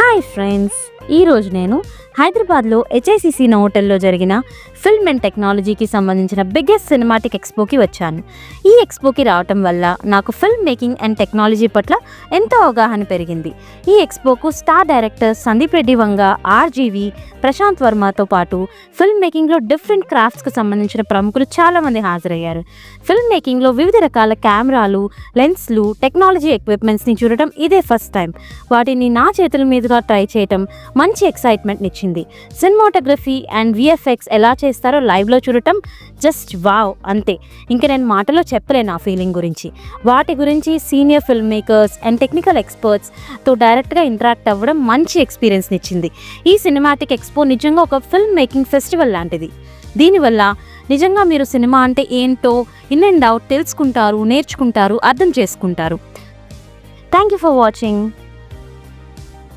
Hi friends, ఈరోజు నేను హైదరాబాద్లో హెచ్ఐసిసి హోటల్లో జరిగిన ఫిల్మ్ అండ్ టెక్నాలజీకి సంబంధించిన బిగ్గెస్ట్ సినిమాటిక్ ఎక్స్పోకి వచ్చాను. ఈ ఎక్స్పోకి రావటం వల్ల నాకు ఫిల్మ్ మేకింగ్ అండ్ టెక్నాలజీ పట్ల ఎంతో అవగాహన పెరిగింది. ఈ ఎక్స్పోకు star director Sandeep Reddy Vanga, RGV, Prashanth వర్మతో పాటు ఫిల్మ్ మేకింగ్లో డిఫరెంట్ క్రాఫ్ట్స్కి సంబంధించిన ప్రముఖులు చాలామంది హాజరయ్యారు. ఫిల్మ్ మేకింగ్లో వివిధ రకాల కెమెరాలు, లెన్స్లు, టెక్నాలజీ ఎక్విప్మెంట్స్ని చూడటం ఇదే ఫస్ట్ టైం. వాటిని నా చేతుల మీదుగా ట్రై చేయటం మంచి ఎక్సైట్మెంట్ ఇచ్చింది. సినిమాటోగ్రఫీ అండ్ విఎఫ్ఎక్స్ ఎలా చేస్తారో లైవ్లో చూడటం జస్ట్ వావ్ అంతే. ఇంకా నేను మాటలో చెప్పలేను ఆ ఫీలింగ్ గురించి. వాటి గురించి senior film makers and technical ఎక్స్పర్ట్స్తో డైరెక్ట్గా ఇంటరాక్ట్ అవ్వడం మంచి ఎక్స్పీరియన్స్ని ఇచ్చింది. ఈ సినిమాటిక్ ఎక్స్పో నిజంగా ఒక ఫిల్మ్ మేకింగ్ ఫెస్టివల్ లాంటిది. దీనివల్ల నిజంగా మీరు సినిమా అంటే ఏంటో ఇన్ అండ్ అవుట్ తెలుసుకుంటారు, నేర్చుకుంటారు, అర్థం చేసుకుంటారు. Thank you for watching.